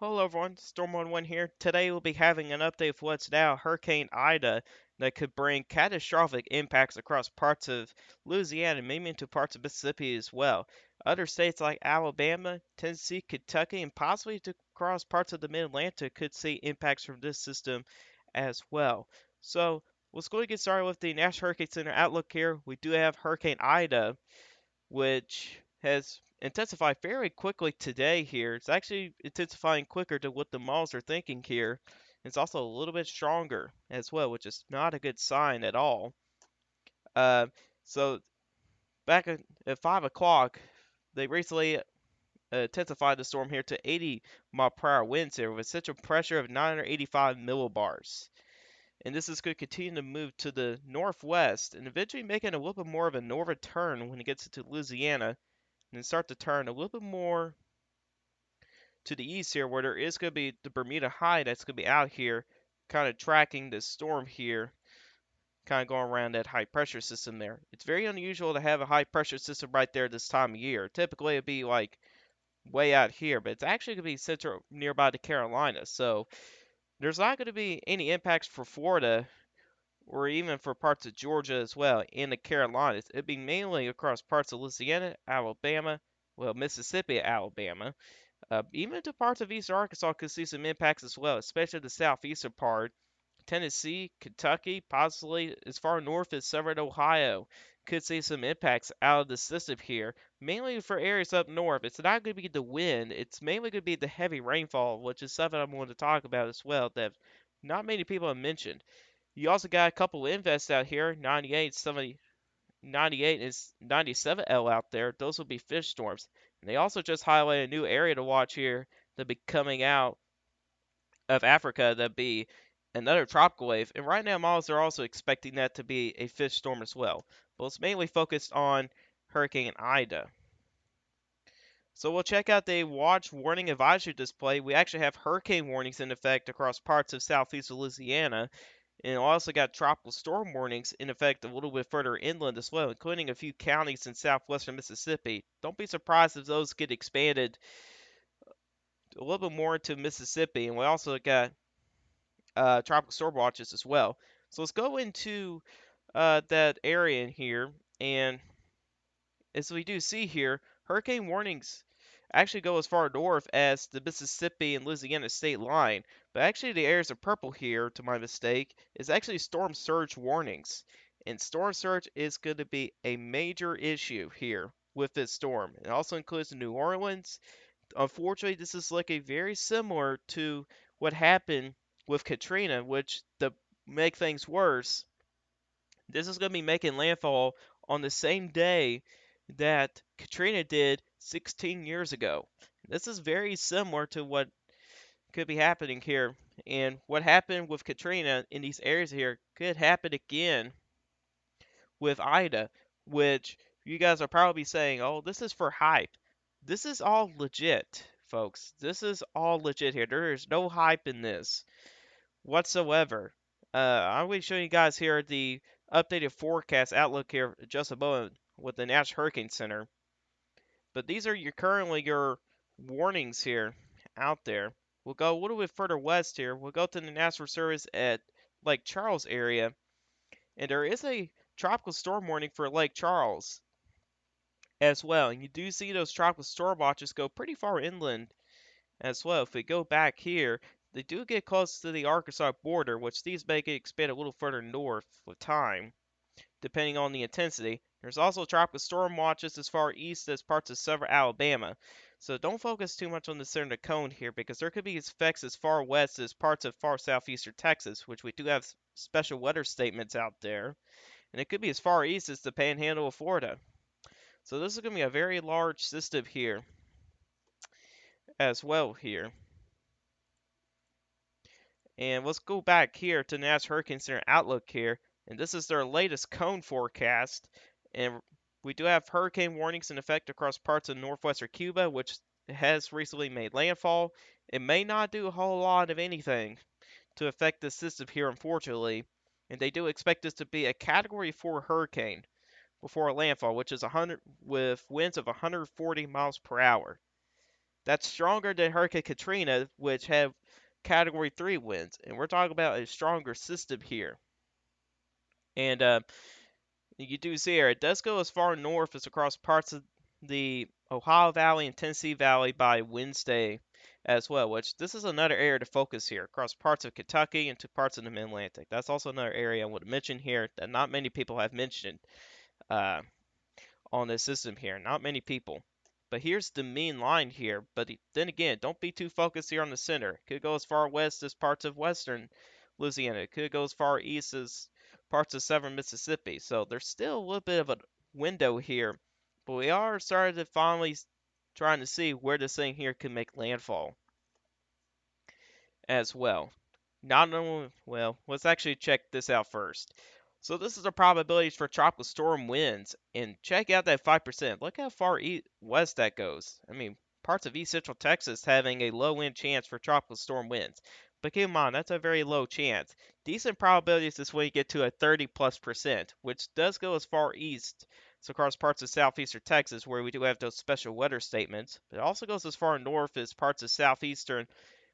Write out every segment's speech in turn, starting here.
Hello everyone, Storm11 here. Today we'll be having an update of what's now Hurricane Ida that could bring catastrophic impacts across parts of Louisiana, maybe into parts of Mississippi as well. Other states like Alabama, Tennessee, Kentucky, and possibly to across parts of the Mid-Atlantic could see impacts from this system as well. So let's go and get started with the National Hurricane Center outlook here. We do have Hurricane Ida, which has intensified very quickly today here. It's actually intensifying quicker to what the models are thinking here. It's also a little bit stronger as well, which is not a good sign at all. Uh, so back at 5 o'clock, they recently intensified the storm here to 80 mile per hour winds here with central pressure of 985 millibars. And this is going to continue to move to the northwest and eventually making a little bit more of a northern turn when it gets into Louisiana and then start to turn a little bit more to the east here, where there is going to be the Bermuda High that's going to be out here, kind of tracking this storm here, kind of going around that high pressure system there. It's very unusual to have a high pressure system right there this time of year. Typically, it'd be like way out here, but it's actually going to be central nearby the Carolinas. So there's not going to be any impacts for Florida or even for parts of Georgia as well in the Carolinas. It'd be mainly across parts of Louisiana, Alabama, well, Mississippi, Alabama. Even to parts of eastern Arkansas could see some impacts as well, especially the southeastern part. Tennessee, Kentucky, possibly as far north as southern Ohio could see some impacts out of the system here, mainly for areas up north. It's not going to be the wind, it's mainly going to be the heavy rainfall, which is something I'm going to talk about as well that not many people have mentioned. You also got a couple of invests out here, 98, 70, 98 and 97L out there. Those will be fish storms. And they also just highlighted a new area to watch here that'll be coming out of Africa that'll be another tropical wave. And right now, models are also expecting that to be a fish storm as well. But it's mainly focused on Hurricane Ida. So we'll check out the watch warning advisory display. We actually have hurricane warnings in effect across parts of southeast Louisiana. And also got tropical storm warnings in effect a little bit further inland as well, including a few counties in southwestern Mississippi. Don't be surprised if those get expanded a little bit more into Mississippi. And we also got tropical storm watches as well. So let's go into that area in here. And as we do see here, hurricane warnings actually go as far north as the Mississippi and Louisiana state line. But actually, the areas of purple here, to my mistake, is actually storm surge warnings. And storm surge is going to be a major issue here with this storm. It also includes New Orleans. Unfortunately, this is looking very similar to what happened with Katrina, which to make things worse, this is going to be making landfall on the same day that Katrina did 16 years ago. This is very similar to what could be happening here. And what happened with Katrina in these areas here could happen again with Ida, which you guys are probably saying, oh, this is for hype. This is all legit, folks. This is all legit here. There is no hype in this whatsoever. I'm going to show you guys here the updated forecast outlook here just above with the Nash Hurricane Center. But these are currently your warnings here out there. We'll go a little bit further west here. We'll go to the National Service at Lake Charles area. And there is a tropical storm warning for Lake Charles as well. And you do see those tropical storm watches go pretty far inland as well. If we go back here, they do get close to the Arkansas border, which these may get expanded a little further north with time, depending on the intensity. There's also tropical storm watches as far east as parts of southern Alabama. So don't focus too much on the center of the cone here, because there could be effects as far west as parts of far southeastern Texas, which we do have special weather statements out there. And it could be as far east as the panhandle of Florida. So this is going to be a very large system here as well here. And let's go back here to Nash Hurricane Center Outlook here. And this is their latest cone forecast. And we do have hurricane warnings in effect across parts of northwestern Cuba, which has recently made landfall. It may not do a whole lot of anything to affect the system here, unfortunately. And they do expect this to be a Category 4 hurricane before a landfall, which is 100 with winds of 140 miles per hour. That's stronger than Hurricane Katrina, which had Category 3 winds. And we're talking about a stronger system here. And you do see here, it does go as far north as across parts of the Ohio Valley and Tennessee Valley by Wednesday as well, which this is another area to focus here, across parts of Kentucky and to parts of the Mid-Atlantic. That's also another area I want to mention here that not many people have mentioned uh, on this system here. Not many people. But here's the mean line here. But then again, don't be too focused here on the center. Could go as far west as parts of western Louisiana. It could go as far east as parts of southern Mississippi. So there's still a little bit of a window here. But we are starting to finally trying to see where this thing here can make landfall as well. Not only, well, let's actually check this out first. So this is the probabilities for tropical storm winds, and check out that 5%. Look how far west that goes. I mean, parts of east central Texas having a low wind chance for tropical storm winds. But keep in mind, that's a very low chance. Decent probabilities is when you get to a 30+%, which does go as far east, so across parts of southeastern Texas where we do have those special weather statements. But it also goes as far north as parts of southeastern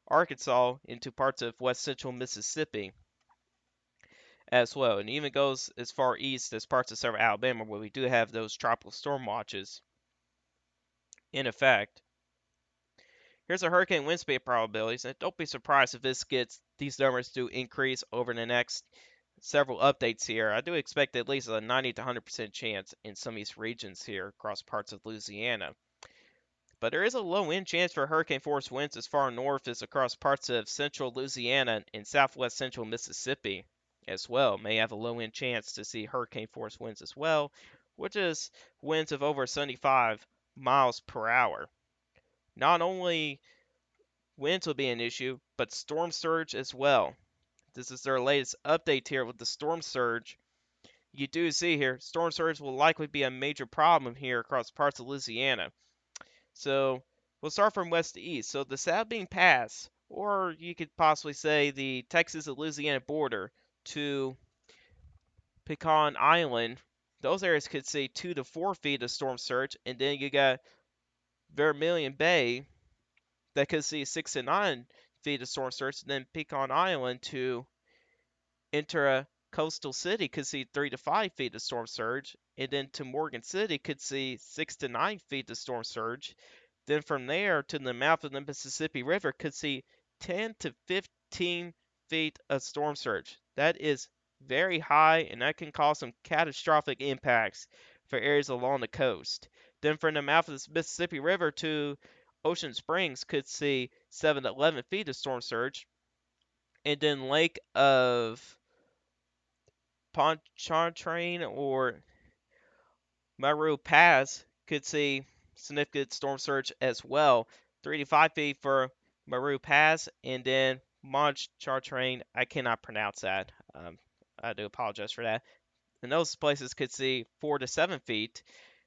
Arkansas into parts of west central Mississippi as well, and even goes as far east as parts of southern Alabama where we do have those tropical storm watches in effect. Here's a hurricane wind speed probabilities, and don't be surprised if these numbers do increase over the next several updates here. I do expect at least a 90 to 100% chance in some of these regions here across parts of Louisiana. But there is a low wind chance for hurricane force winds as far north as across parts of central Louisiana and southwest central Mississippi as well. May have a low wind chance to see hurricane force winds as well, which is winds of over 75 miles per hour. Not only winds will be an issue, but storm surge as well. This is their latest update here with the storm surge. You do see here, storm surge will likely be a major problem here across parts of Louisiana. So we'll start from west to east. So the Sabine Pass, or you could possibly say the Texas and Louisiana border to Pecan Island, those areas could see 2 to 4 feet of storm surge. And then you got Vermilion Bay that could see 6 to 9 feet of storm surge. And then Pecan Island to enter coastal city could see 3 to 5 feet of storm surge. And then to Morgan City could see 6 to 9 feet of storm surge. Then from there to the mouth of the Mississippi River could see 10 to 15 feet of storm surge. That is very high, and that can cause some catastrophic impacts for areas along the coast. Then from the mouth of the Mississippi River to Ocean Springs could see 7 to 11 feet of storm surge. And then Lake of Pontchartrain or Maru Pass could see significant storm surge as well. 3 to 5 feet for Maru Pass, and then Pontchartrain. I cannot pronounce that. I do apologize for that. And those places could see 4 to 7 feet.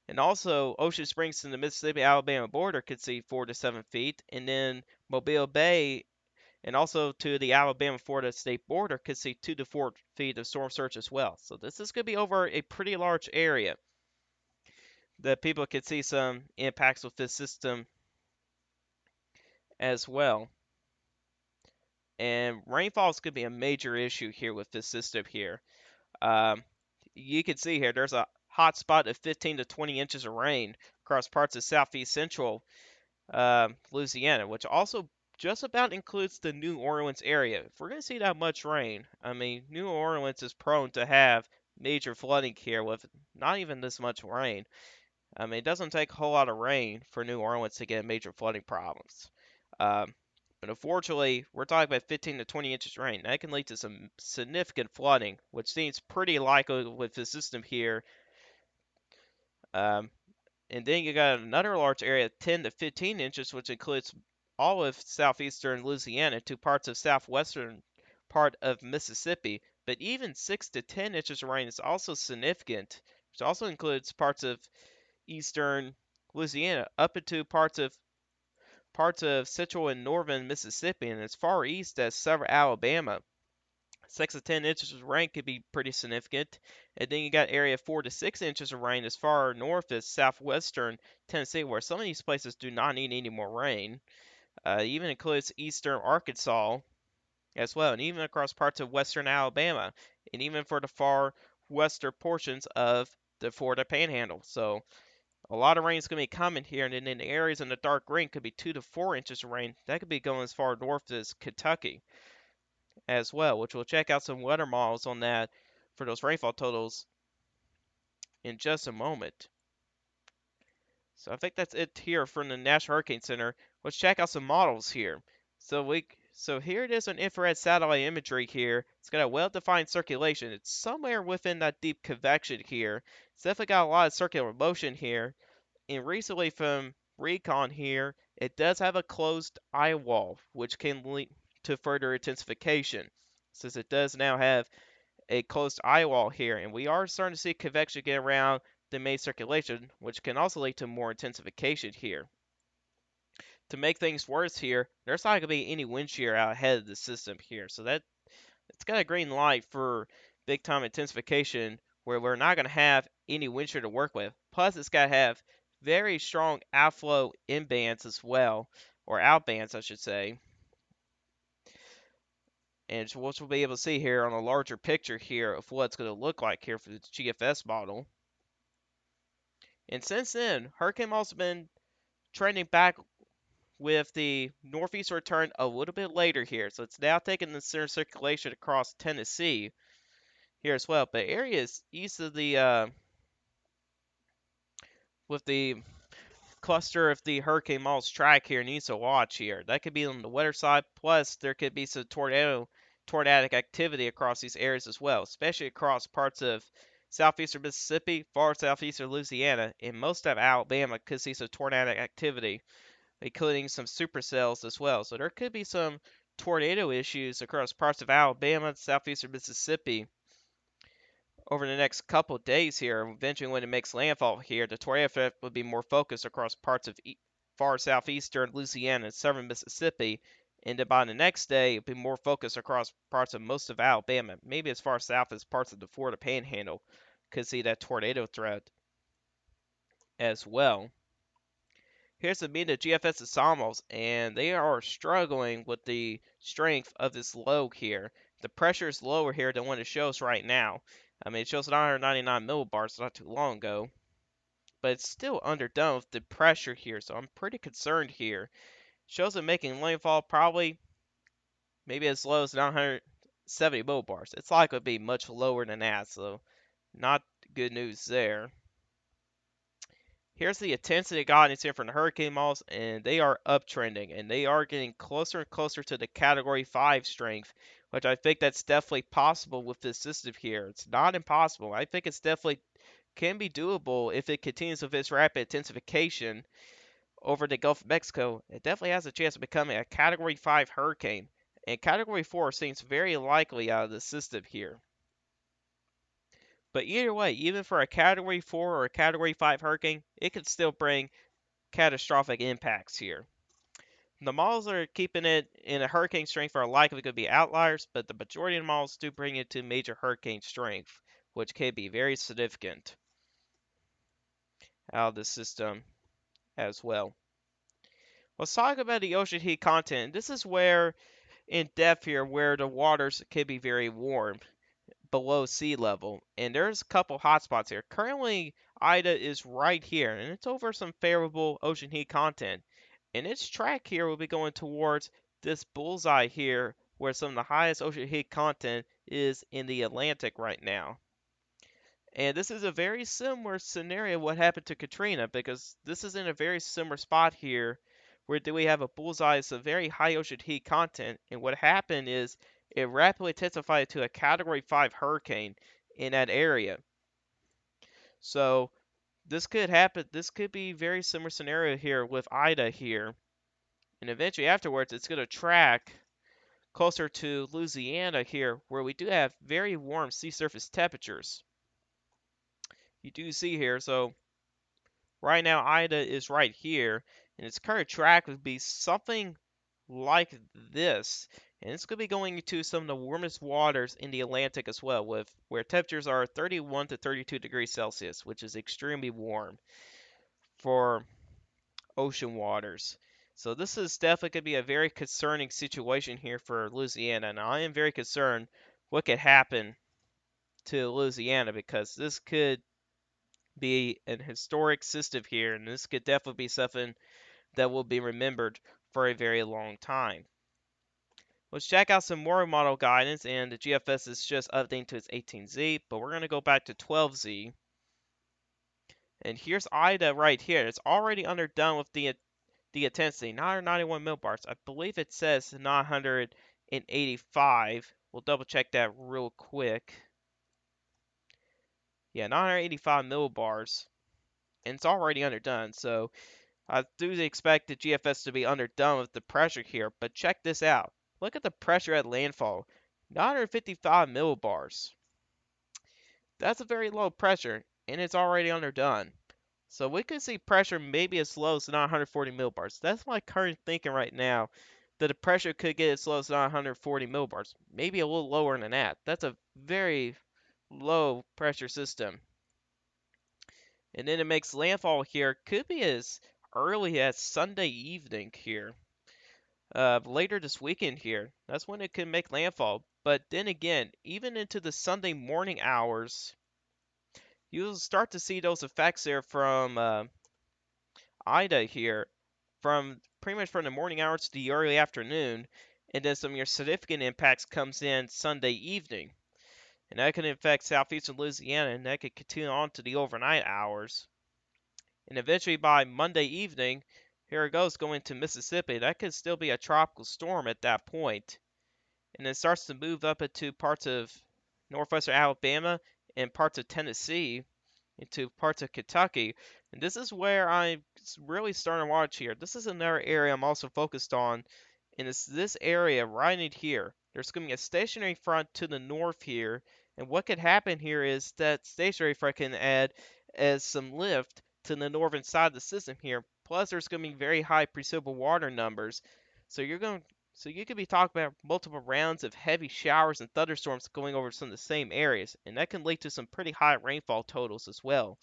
And also, Ocean Springs to the Mississippi Alabama border could see 4 to 7 feet. And then Mobile Bay and also to the Alabama Florida state border could see 2 to 4 feet of storm surge as well. So this is going to be over a pretty large area that people could see some impacts with this system as well. And rainfall is going to be a major issue here with this system here. Um, you can see here there's a hot spot of 15 to 20 inches of rain across parts of southeast central Louisiana, which also just about includes the New Orleans area. If we're going to see that much rain, I mean, New Orleans is prone to have major flooding here with not even this much rain. I mean, it doesn't take a whole lot of rain for New Orleans to get major flooding problems. Um, but unfortunately, we're talking about 15 to 20 inches of rain. That can lead to some significant flooding, which seems pretty likely with the system here. Um, and then you got another large area, 10 to 15 inches, which includes all of southeastern Louisiana to parts of southwestern part of Mississippi. But even 6 to 10 inches of rain is also significant, which also includes parts of eastern Louisiana up into parts of central and northern Mississippi and as far east as southern Alabama. 6 to 10 inches of rain could be pretty significant. And then you got area 4 to 6 inches of rain as far north as southwestern Tennessee, where some of these places do not need any more rain. Even includes eastern Arkansas as well, and even across parts of western Alabama, and even for the far western portions of the Florida Panhandle. So a lot of rain is going to be coming here, and then in the areas in the dark green could be 2 to 4 inches of rain. That could be going as far north as Kentucky as well, which we'll check out some weather models on that for those rainfall totals in just a moment. So I think that's it here from the Nash Hurricane Center. Let's check out some models here. So here it is on infrared satellite imagery here. It's got a well-defined circulation. It's somewhere within that deep convection here. It's definitely got a lot of circular motion here. And recently from recon here, it does have a closed eye wall, which can lead to further intensification, since it does now have a closed eye wall here, and we are starting to see convection get around the main circulation, which can also lead to more intensification here. To make things worse here, there's not going to be any wind shear out ahead of the system here, so that it's got a green light for big time intensification where we're not going to have any wind shear to work with. Plus, it's got to have very strong outflow in bands as well, or out bands, I should say. And what we'll be able to see here on a larger picture here of what it's going to look like here for the GFS model. And since then, hurricane models have been trending back with the northeast return a little bit later here. So it's now taking the center circulation across Tennessee here as well. But areas east of the with the cluster of the hurricane model's track here needs to watch here. That could be on the weather side. Plus, there could be some tornadic activity across these areas as well, especially across parts of southeastern Mississippi, far southeastern Louisiana, and most of Alabama could see some tornadic activity, including some supercells as well. So there could be some tornado issues across parts of Alabama, southeastern Mississippi over the next couple days here. Eventually, when it makes landfall here, the tornado effect would be more focused across parts of far southeastern Louisiana and southern Mississippi. And then by the next day, it'd be more focused across parts of most of Alabama, maybe as far south as parts of the Florida Panhandle. Could see that tornado threat as well. Here's the mean of GFS ensembles, and they are struggling with the strength of this low here. The pressure is lower here than what it shows right now. I mean, it shows 999 millibars not too long ago, but it's still underdone with the pressure here, so I'm pretty concerned here. Shows it making landfall probably maybe as low as 970 millibars. It's likely to be much lower than that, so not good news there. Here's the intensity guidance here from the hurricane models, and they are uptrending, and they are getting closer and closer to the Category 5 strength, which I think that's definitely possible with this system here. It's not impossible. I think it's definitely can be doable if it continues with its rapid intensification over the Gulf of Mexico. It definitely has a chance of becoming a Category 5 hurricane, and Category 4 seems very likely out of the system here. But either way, even for a Category 4 or a Category 5 hurricane, it could still bring catastrophic impacts here. The models that are keeping it in a hurricane strength are likely going to be outliers, but the majority of the models do bring it to major hurricane strength, which can be very significant out of the system as well. Let's talk about the ocean heat content. This is where, in depth here, where the waters can be very warm below sea level. And there's a couple hotspots here. Currently, Ida is right here, and it's over some favorable ocean heat content. And its track here will be going towards this bullseye here, where some of the highest ocean heat content is in the Atlantic right now. And this is a very similar scenario what happened to Katrina, because this is in a very similar spot here where do we have a bullseye, it's a very high ocean heat content, and what happened is it rapidly intensified to a Category 5 hurricane in that area. So this could happen, this could be very similar scenario here with Ida here. And eventually afterwards it's going to track closer to Louisiana here where we do have very warm sea surface temperatures. You do see here, so right now Ida is right here, and its current track would be something like this. And it's going to be going into some of the warmest waters in the Atlantic as well, with where temperatures are 31 to 32 degrees Celsius, which is extremely warm for ocean waters. So this is definitely going to be a very concerning situation here for Louisiana, and I am very concerned what could happen to Louisiana because this could be an historic system here, and this could definitely be something that will be remembered for a very long time. Let's check out some more model guidance, and the GFS is just updating to its 18Z, but we're going to go back to 12Z. And here's Ida right here. It's already underdone with the intensity, 991 millibars. I believe it says 985. We'll double check that real quick. Yeah, 985 millibars, and it's already underdone. So I do expect the GFS to be underdone with the pressure here, but check this out. Look at the pressure at landfall, 955 millibars. That's a very low pressure, and it's already underdone. So we could see pressure maybe as low as 940 millibars. That's my current thinking right now, that the pressure could get as low as 940 millibars. Maybe a little lower than that. That's a very low pressure system. And then it makes landfall here, could be as early as Sunday evening here. Later this weekend here. That's when it could make landfall. But then again, even into the Sunday morning hours, you'll start to see those effects there from Ida here, from pretty much from the morning hours to the early afternoon, and then some of your significant impacts comes in Sunday evening. And that can affect southeastern Louisiana, and that could continue on to the overnight hours. And eventually by Monday evening, here it goes going to Mississippi. That could still be a tropical storm at that point. And then starts to move up into parts of northwestern Alabama and parts of Tennessee into parts of Kentucky. And this is where I'm really starting to watch here. This is another area I'm also focused on, and it's this area right in here. There's going to be a stationary front to the north here, and what could happen here is that stationary front can add as some lift to the northern side of the system here. Plus, there's going to be very high precipitable water numbers, so you could be talking about multiple rounds of heavy showers and thunderstorms going over some of the same areas, and that can lead to some pretty high rainfall totals as well.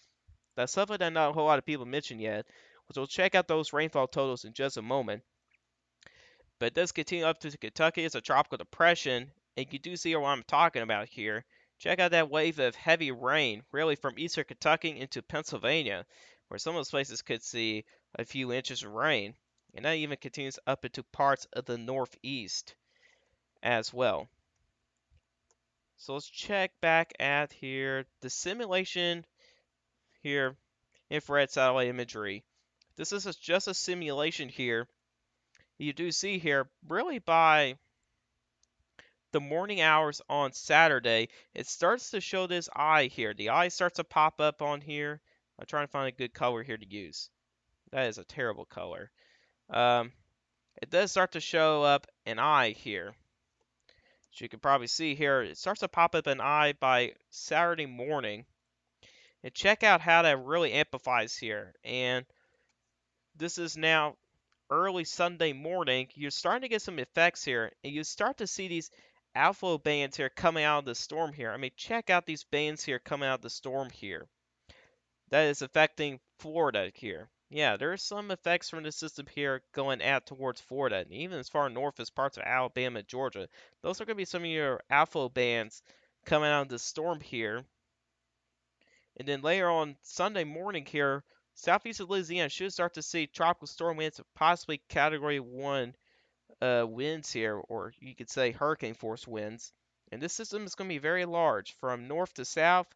That's something that not a whole lot of people mentioned yet, which we'll check out those rainfall totals in just a moment. But it does continue up to Kentucky. It's a tropical depression, and you do see what I'm talking about here. Check out that wave of heavy rain, really from eastern Kentucky into Pennsylvania, where some of those places could see a few inches of rain. And that even continues up into parts of the northeast as well. So let's check back at here the simulation here, infrared satellite imagery. This is just a simulation here. You do see here, really by the morning hours on Saturday, it starts to show this eye here. The eye starts to pop up on here. I'm trying to find a good color here to use. That is a terrible color. It does start to show up an eye here. As you can probably see here, it starts to pop up an eye by Saturday morning. And check out how that really amplifies here. And this is now early Sunday morning. You're starting to get some effects here, and you start to see these outflow bands here coming out of the storm here. I mean, check out these bands here coming out of the storm here. That is affecting Florida here. Yeah, there's some effects from the system here going out towards Florida, and even as far north as parts of Alabama and Georgia. Those are going to be some of your outflow bands coming out of the storm here. And then later on Sunday morning here, southeast of Louisiana should start to see tropical storm winds, possibly Category 1 winds here, or you could say hurricane force winds. And this system is going to be very large. From north to south,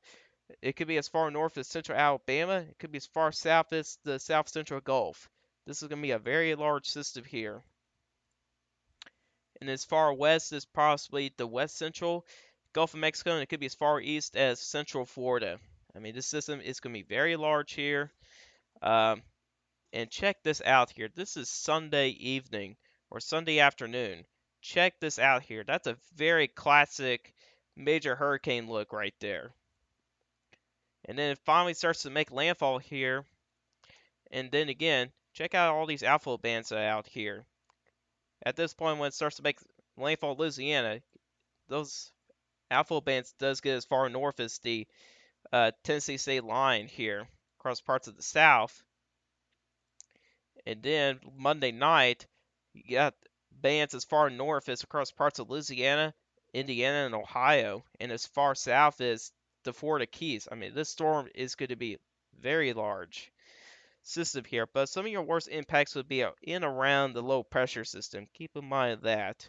it could be as far north as central Alabama. It could be as far south as the south central Gulf. This is going to be a very large system here. And as far west as possibly the west central Gulf of Mexico, and it could be as far east as central Florida. I mean, this system is going to be very large here. Um, and check this out here. This is Sunday evening or Sunday afternoon. Check this out here. That's a very classic major hurricane look right there. And then it finally starts to make landfall here. And then again, check out all these outflow bands out here. At this point, when it starts to make Landfall, Louisiana, those outflow bands does get as far north as the Tennessee state line here, across parts of the South. And then Monday night, you got bands as far north as across parts of Louisiana, Indiana, and Ohio, and as far south as the Florida Keys. I mean, this storm is going to be very large system here, but some of your worst impacts would be in around the low pressure system. Keep in mind that.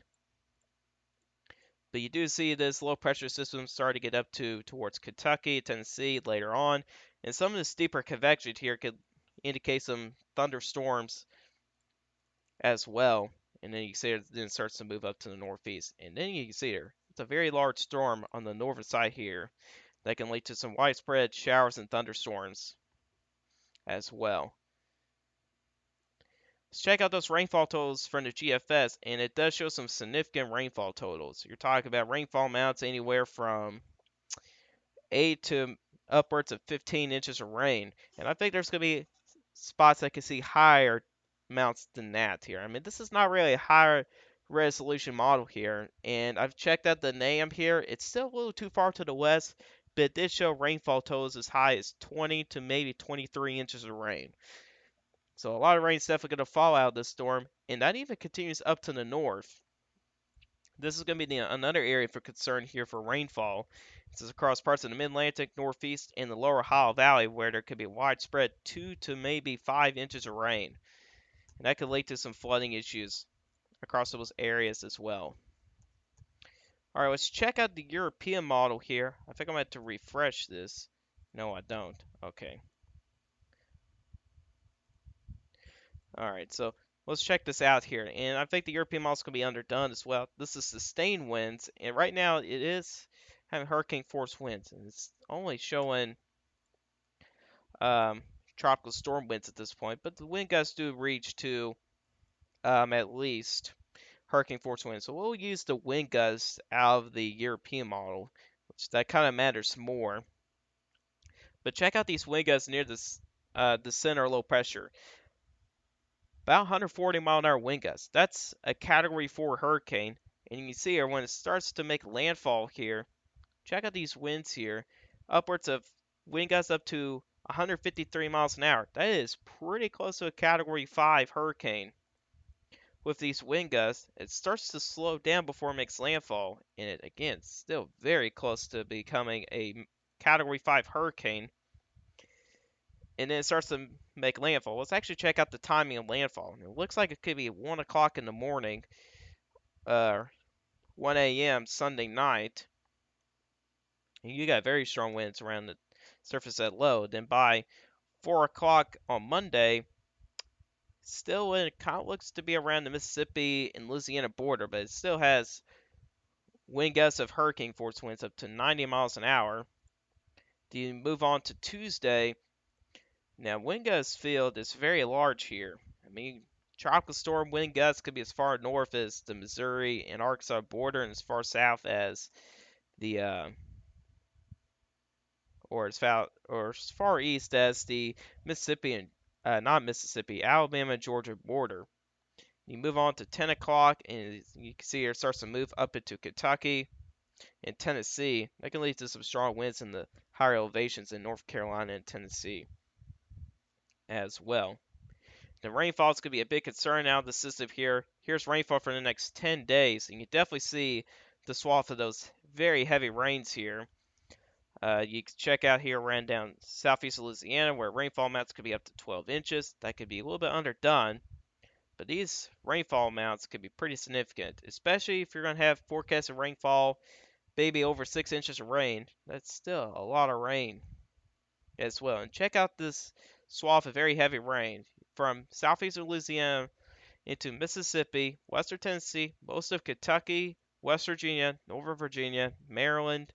But you do see this low pressure system start to get up to towards Kentucky, Tennessee later on, and some of the steeper convection here could indicate some thunderstorms as well. And then you see it then starts to move up to the northeast, and then you can see there it's a very large storm on the northern side here that can lead to some widespread showers and thunderstorms as well. Let's check out those rainfall totals from the GFS, and it does show some significant rainfall totals. You're talking about rainfall amounts anywhere from 8 to upwards of 15 inches of rain. And I think there's going to be spots that can see higher amounts than that here. I mean, this is not really a higher resolution model here. And I've checked out the NAM here. It's still a little too far to the west, but it did show rainfall totals as high as 20 to maybe 23 inches of rain. So a lot of rain is definitely going to fall out of this storm. And that even continues up to the north. This is going to be another area for concern here for rainfall. This is across parts of the Mid-Atlantic, Northeast, and the Lower Ohio Valley where there could be widespread 2 to maybe 5 inches of rain. And that could lead to some flooding issues across those areas as well. Alright, let's check out the European model here. I think I'm going to have to refresh this. No, I don't. Okay. Alright, so let's check this out here. And I think the European model is going to be underdone as well. This is sustained winds, and right now it is having hurricane force winds, and it's only showing um, tropical storm winds at this point, but the wind gusts do reach to at least hurricane force winds. So we'll use the wind gusts out of the European model, which that kind of matters more. But check out these wind gusts near this the center of low pressure. About 140-mile-an-hour wind gusts. That's a Category 4 hurricane. And you can see here when it starts to make landfall here, check out these winds here. Upwards of wind gusts up to 153 miles an hour. That is pretty close to a Category 5 hurricane. With these wind gusts, it starts to slow down before it makes landfall. And it, again, still very close to becoming a Category 5 hurricane. And then it starts to make landfall. Let's actually check out the timing of landfall. It looks like it could be 1 o'clock in the morning, 1 a.m. Sunday night. And you got very strong winds around the surface at low. Then by 4 o'clock on Monday, still it kind of looks to be around the Mississippi and Louisiana border, but it still has wind gusts of hurricane force winds up to 90 miles an hour. Then you move on to Tuesday. Now, wind gust field is very large here. I mean, tropical storm wind gusts could be as far north as the Missouri and Arkansas border, and as far south as the as far east as the Mississippi and not Mississippi, Alabama Georgia border. You move on to 10 o'clock, and you can see it starts to move up into Kentucky and Tennessee. That can lead to some strong winds in the higher elevations in North Carolina and Tennessee as well. The rainfall is going to be a big concern now. The system here. Here's rainfall for the next 10 days, and you definitely see the swath of those very heavy rains here. You can check out here around down southeast Louisiana where rainfall amounts could be up to 12 inches. That could be a little bit underdone, but these rainfall amounts could be pretty significant, especially if you're going to have forecasted rainfall, maybe over 6 inches of rain. That's still a lot of rain as well. And check out this swath of very heavy rain from southeastern Louisiana into Mississippi, western Tennessee, most of Kentucky, West Virginia, Northern Virginia, Maryland,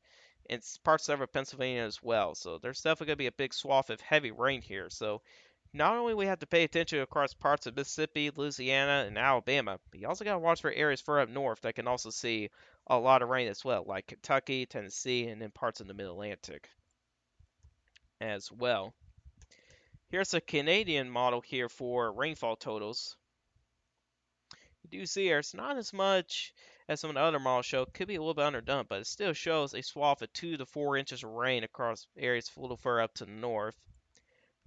and parts of Pennsylvania as well. So there's definitely going to be a big swath of heavy rain here. So not only we have to pay attention across parts of Mississippi, Louisiana, and Alabama, but you also got to watch for areas further up north that can also see a lot of rain as well, like Kentucky, Tennessee, and then parts of the Mid-Atlantic as well. Here's a Canadian model here for rainfall totals. do see here, it's not as much as some of the other models show. Could be a little bit underdone, but it still shows a swath of 2 to 4 inches of rain across areas a little further up to the north.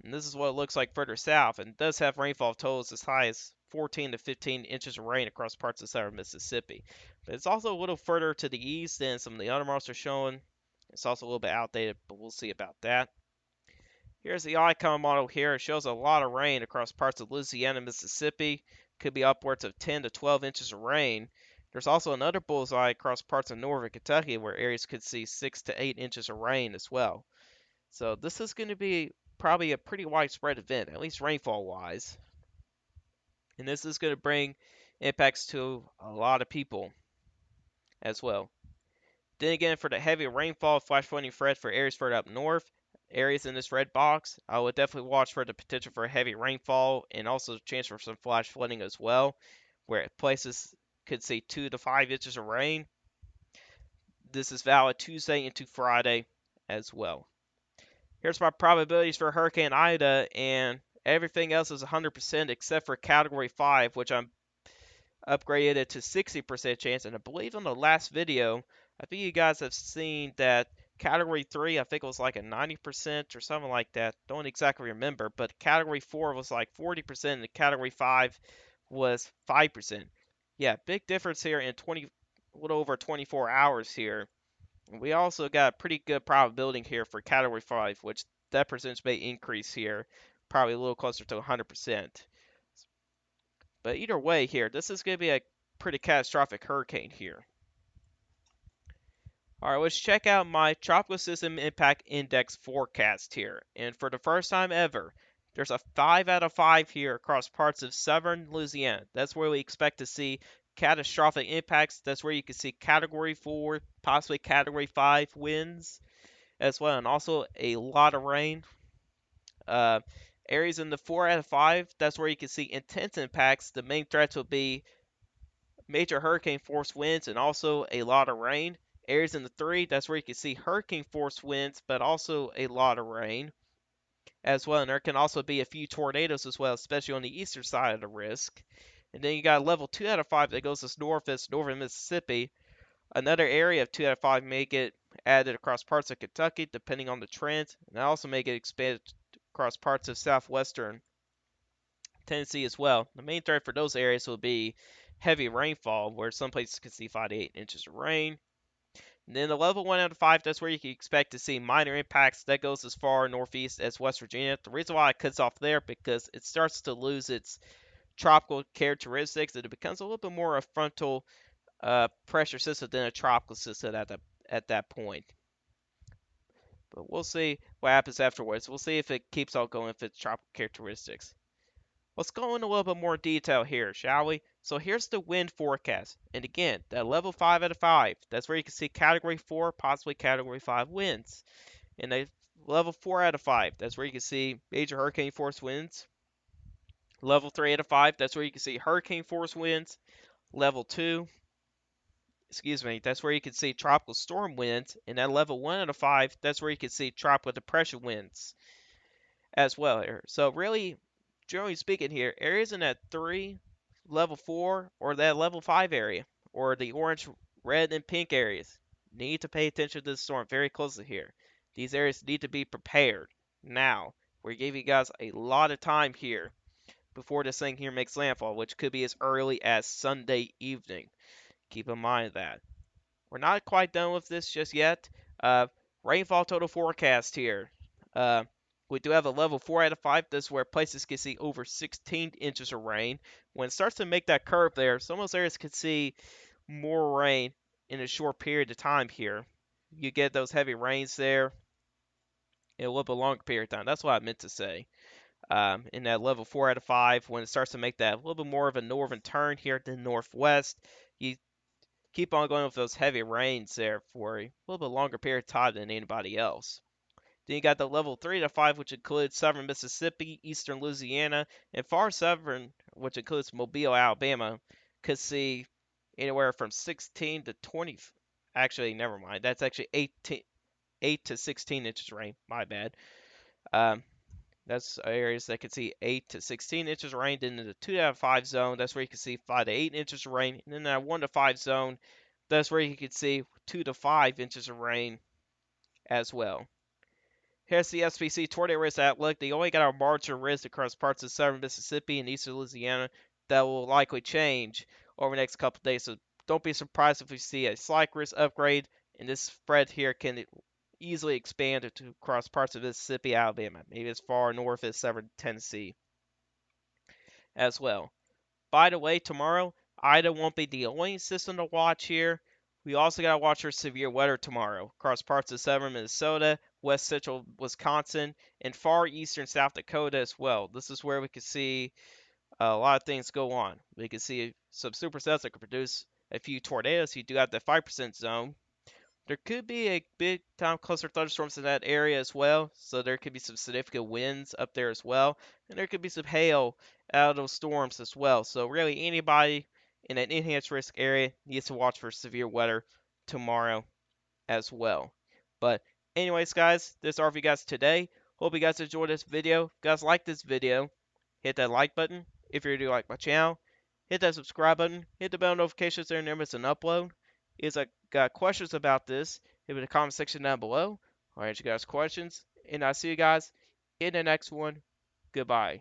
And this is what it looks like further south, and it does have rainfall totals as high as 14 to 15 inches of rain across parts of southern Mississippi. But it's also a little further to the east than some of the other models are showing. It's also a little bit outdated, but we'll see about that. Here's the icon model here. It shows a lot of rain across parts of Louisiana and Mississippi. Could be upwards of 10 to 12 inches of rain. There's also another bullseye across parts of northern Kentucky where areas could see 6 to 8 inches of rain as well. So this is going to be probably a pretty widespread event, at least rainfall wise. And this is going to bring impacts to a lot of people as well. Then again, for the heavy rainfall, flash flooding threat for areas further up north, areas in this red box, I would definitely watch for the potential for heavy rainfall and also chance for some flash flooding as well, where places could see 2 to 5 inches of rain. This is valid Tuesday into Friday as well. Here's my probabilities for Hurricane Ida, and everything else is 100% except for Category 5, which I'm upgraded it to 60% chance. And I believe on the last video, I think you guys have seen that Category 3, I think it was like a 90% or something like that. Don't exactly remember, but Category 4 was like 40%, and Category 5 was 5%. Yeah, big difference here in a little over 24 hours here. We also got a pretty good probability here for Category 5, which that percentage may increase here, probably a little closer to 100%. But either way here, this is going to be a pretty catastrophic hurricane here. Alright, let's check out my Tropical System Impact Index forecast here. And for the first time ever, there's a 5 out of 5 here across parts of southern Louisiana. That's where we expect to see catastrophic impacts. That's where you can see Category 4, possibly Category 5 winds as well, and also a lot of rain. Uh, Areas in the 4 out of 5, that's where you can see intense impacts. The main threats will be major hurricane force winds and also a lot of rain. Areas in the 3, that's where you can see hurricane force winds, but also a lot of rain as well. And there can also be a few tornadoes as well, especially on the eastern side of the risk. And then you got a level 2 out of 5 that goes as north as northern Mississippi. Another area of 2 out of 5 may get added across parts of Kentucky, depending on the trend. And also may get expanded across parts of southwestern Tennessee as well. The main threat for those areas will be heavy rainfall, where some places can see 5 to 8 inches of rain. And then the level 1 out of 5, that's where you can expect to see minor impacts. That goes as far northeast as West Virginia. The reason why it cuts off there, because it starts to lose its tropical characteristics, and it becomes a little bit more a frontal pressure system than a tropical system at that point. But we'll see what happens afterwards. We'll see if it keeps on going with its tropical characteristics. Let's go into a little bit more detail here, shall we? So here's the wind forecast. And again, that level 5 out of 5, that's where you can see Category 4, possibly Category 5 winds. And a level 4 out of 5, that's where you can see major hurricane force winds. Level 3 out of 5, that's where you can see hurricane force winds. Level 2, that's where you can see tropical storm winds. And at level 1 out of 5, that's where you can see tropical depression winds as well here. So really, generally speaking here, areas in that 3, level 4, or that level 5 area, or the orange, red, and pink areas, need to pay attention to the storm very closely here. These areas need to be prepared now. We're giving you guys a lot of time here before this thing here makes landfall, which could be as early as Sunday evening. Keep in mind that. We're not quite done with this just yet. Rainfall total forecast here. We do have a level 4 out of 5. This is where places can see over 16 inches of rain. When it starts to make that curve there, some of those areas could see more rain in a short period of time here. You get those heavy rains there in a little bit longer period of time. That's what I meant to say. In that level 4 out of 5, when it starts to make that a little bit more of a northern turn here to the northwest, you keep on going with those heavy rains there for a little bit longer period of time than anybody else. Then you got the level 3 to 5, which includes southern Mississippi, eastern Louisiana, and far southern, which includes Mobile, Alabama, could see anywhere from 16 to 20. Actually, never mind. That's actually 8 to 16 inches of rain. My bad. Um, That's areas that can see 8 to 16 inches of rain. Then in the 2 out of 5 zone, that's where you can see 5 to 8 inches of rain. And then that 1 to 5 zone, that's where you can see 2 to 5 inches of rain as well. Here's the SPC tornado risk outlook. They only got a marginal risk across parts of southern Mississippi and eastern Louisiana that will likely change over the next couple of days. So don't be surprised if we see a slight risk upgrade, and this spread here can easily expand to across parts of Mississippi, Alabama, maybe as far north as southern Tennessee as well. By the way, tomorrow, Ida won't be the only system to watch here. We also got to watch for severe weather tomorrow across parts of southern Minnesota, west central Wisconsin, and far eastern South Dakota as well. This is where we can see a lot of things go on. We can see some supercells that could produce a few tornadoes. You do have the 5% zone. There could be a big time cluster of thunderstorms in that area as well, so there could be some significant winds up there as well, and there could be some hail out of those storms as well. So really anybody in an enhanced risk area needs to watch for severe weather tomorrow as well. But anyways, guys, this is all for you guys today. Hope you guys enjoyed this video. If you guys like this video, hit that like button. If you do like my channel, hit that subscribe button. Hit the bell notifications so you never miss an upload. If I got questions about this, hit in the comment section down below. I'll answer you guys questions. And I'll see you guys in the next one. Goodbye.